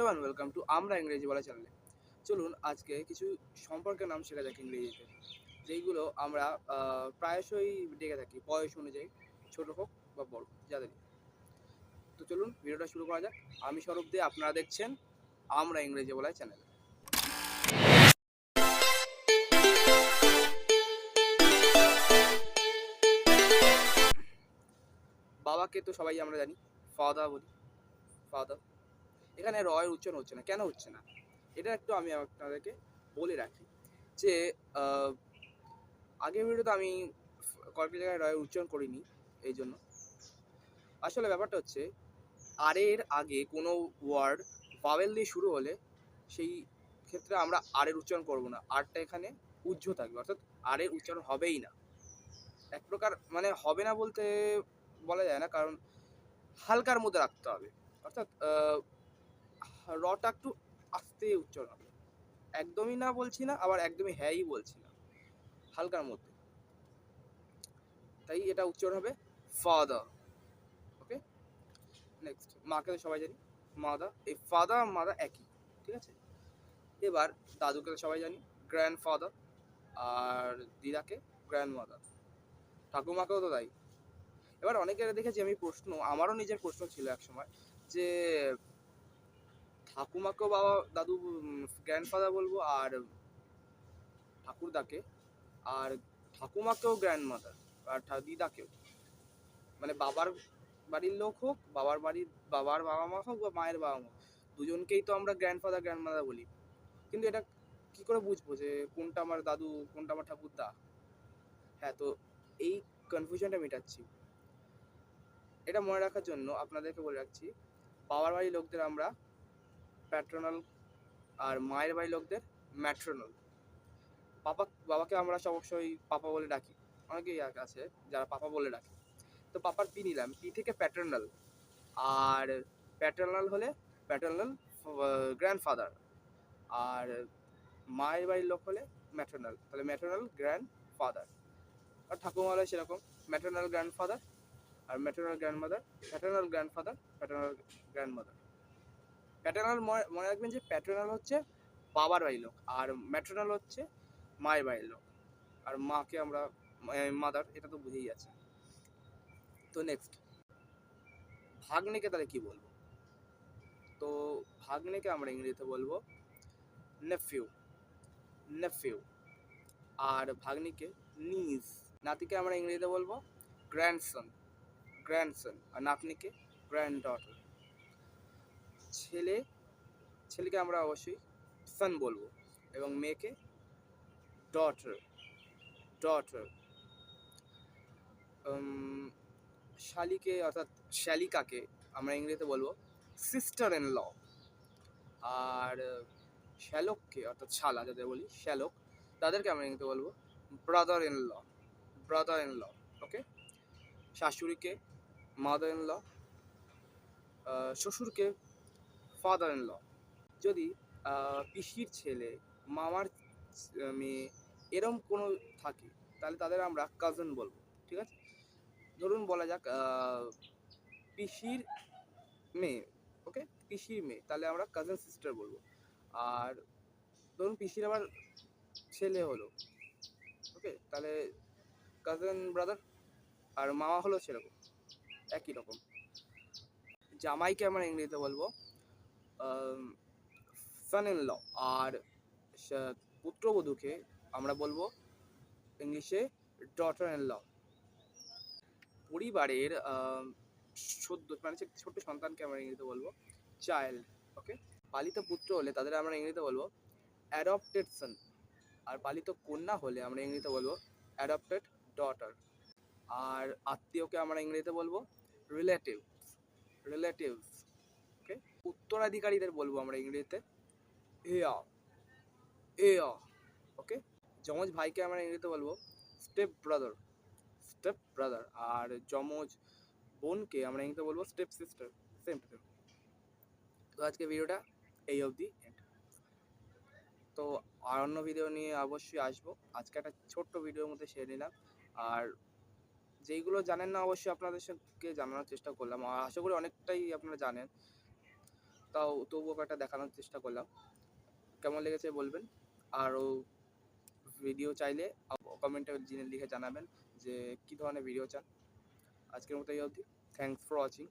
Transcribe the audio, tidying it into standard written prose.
And welcome to আমরা ইংরেজি বলা চ্যানেলে। চলুন আজকে কিছু সম্পর্কের নাম শেখা যাক ইংরেজিতে, যেইগুলো আমরা প্রায়শই ডেকে থাকি বয়স অনুযায়ী, ছোট হোক বা বড় যাদের। তো চলুন ভিডিওটা শুরু করা যাক। আমি স্বরূপ দিয়ে, আপনারা দেখছেন আমরা ইংরেজি বলা চ্যানেল। বাবাকে তো সবাই আমরা জানি ফাদার বলি, ফাদার। এখানে রয়ের উচ্চারণ হচ্ছে না, কেন হচ্ছে না এটা একটু আমি আপনাদেরকে বলে রাখি যে আগের ভিডিওতে আমি কয়েকটি জায়গায় রয়ের উচ্চারণ করিনি। এই জন্য আসলে ব্যাপারটা হচ্ছে, আর এর আগে কোনো ওয়ার্ড ভাওয়েল দিয়ে শুরু হলে সেই ক্ষেত্রে আমরা আর এর উচ্চারণ করব না, আরটা এখানে উজ্জ্ব থাকবে, অর্থাৎ আর এর উচ্চারণ হবেই না। এক প্রকার মানে হবে না বলতে বলা যায় না, কারণ হালকার মধ্যে রাখতে হবে, অর্থাৎ রটা একটু আস্তে উচ্চারণ হবে। একদমই না বলছি না, আবার একদমই হ্যাঁই বলছি না, হালকার মধ্যে। তাই এটা উচ্চারণ হবে ফাদার। ওকে, নেক্সট মাকে তো সবাই জানি মাদা। এই ফাদার আর মাদা একই, ঠিক আছে। এবার দাদুকে তো সবাই জানি গ্র্যান্ডফাদার, আর দিদাকে গ্র্যান্ডমাদার, ঠাকুমাকেও তো তাই। এবার অনেকের দেখেছি আমি প্রশ্ন, আমারও নিজের প্রশ্ন ছিল এক সময়, যে ঠাকুমাকেও বাবা দাদু গ্র্যান্ডফাদার বলবো, আর ঠাকুরদাকে আর ঠাকুমাকেও গ্র্যান্ডমাদার, আর দিদাকেও, মানে বাবার বাড়ির লোক হোক, বাবার বাবা মা হোক বা মায়ের বাবা মা, দুজনকেই তো আমরা গ্র্যান্ডফাদার গ্র্যান্ডমাদার বলি। কিন্তু এটা কি করে বুঝবো যে কোনটা আমার দাদু কোনটা আমার ঠাকুরদা? হ্যাঁ, তো এই কনফিউশনটা মেটাচ্ছি। এটা মনে রাখার জন্য আপনাদেরকে বলে রাখছি, বাবার বাড়ির লোকদের আমরা প্যাট্রোনাল, আর মায়ের বাড়ির লোকদের ম্যাট্রোনাল। বাবাকে আমরা অবশ্যই পাপা বলে ডাকি, অনেকেই আছে যারা পাপা বলে ডাকে। তো পাপার পি নিলাম, পি থেকে প্যাটার্নাল, আর প্যাটার্নাল হলে প্যাটার্নাল গ্র্যান্ডফাদার, আর মায়ের বাড়ির লোক হলে ম্যাটার্নাল, তাহলে ম্যাটার্নাল গ্র্যান্ডফাদার। আর ঠাকুমা হলে সেরকম ম্যাটার্নাল গ্র্যান্ডফাদার আর maternal grandmother, paternal grandfather, paternal grandmother. Paternal মনে রাখবেন যে প্যাটার্নাল হচ্ছে বাবার বাড়ির লোক, আর ম্যাটার্নাল হচ্ছে মায়ের বাড়ির লোক, আর মাকে আমরা মাদার, এটা তো বুঝেই যাচ্ছে। তো নেক্সট ভাগ্নেকে তাহলে কি বলবো? তো ভাগ্নেকে আমরা ইংরেজিতে বলবো নেফিউ, নেফিউ। আর ভাগ্নিকে নিজ। নাতিকে আমরা ইংরেজিতে বলবো গ্র্যান্ডসন, গ্র্যান্ডসন। আর নাতনিকে গ্র্যান্ডডটার। ছেলেকে আমরা অবশ্যই সন বলবো, এবং মেয়েকে ডটার, ডটার। শালিকে অর্থাৎ শ্যালিকাকে আমরা ইংরেজিতে বলবো সিস্টার ইন ল। আর শ্যালককে অর্থাৎ শালা যাদের বলি শ্যালক, তাদেরকে আমরা ইংরেজিতে বলবো brother in law, brother in law. Okay, শাশুড়িকে মাদার ইন ল, শ্বশুরকে ফাদার ইন ল। যদি পিসির ছেলে, মামার মেয়ে এরম কোনো থাকে, তাহলে তাদের আমরা কাজিন বলবো, ঠিক আছে। ধরুন বলা যাক পিসির মেয়ে, ওকে, পিসির মেয়ে, তাহলে আমরা কাজিন সিস্টার বলবো। আর ধরুন পিসির আবার ছেলে হলো, ওকে, তাহলে কাজিন ব্রাদার। আর মামা হলো সেরকম একই রকম। জামাইকে আমরা ইংরেজিতে বলবো সন ইন ল, আর পুত্রবধূকে আমরা বলবো ইংলিশে ডটার ইন ল। পরিবারের মানে ছোট্ট সন্তানকে আমরা ইংরেজিতে বলবো চাইল্ড। ওকে, পালিত পুত্র হলে তাদের আমরা ইংরেজিতে বলবো অ্যাডপ্টেড সন, আর পালিত কন্যা হলে আমরা ইংরেজিতে বলবো অ্যাডপ্টেড ডটার। আর আত্মীয়কে আমরা ইংরেজিতে বলবো রিলেটিভ, রিলেটিভস। ওকে, উত্তরাধিকারীদের বলবো আমরা ইংরেজিতে হেয়ার, হেয়ার। ওকে, যমজ ভাইকে আমরা ইংরেজিতে বলবো স্টেপ ব্রাদার, স্টেপ ব্রাদার। আর যমজ বোনকে আমরা ইংরেজিতে বলবো step sister, same to same. তো আজকে ভিডিওটা এই অবধি। তো আর অন্য ভিডিও নিয়ে অবশ্যই আসবো, আজকে একটা ছোট্ট ভিডিওর মধ্যে শেয়ার নিলাম। আর যেইগুলো জানেন না অবশ্যই আপনাদের সাথে জানানোর চেষ্টা করলাম, আর আশা করি অনেকটাই আপনারা জানেন। তাও তবুও একটা দেখানোর চেষ্টা করলাম। কেমন লেগেছে বলবেন। আরও ভিডিও চাইলে কমেন্টে লিখে জানাবেন যে কী ধরনের ভিডিও চান। আজকের মতো এই অবধি। Thanks for watching.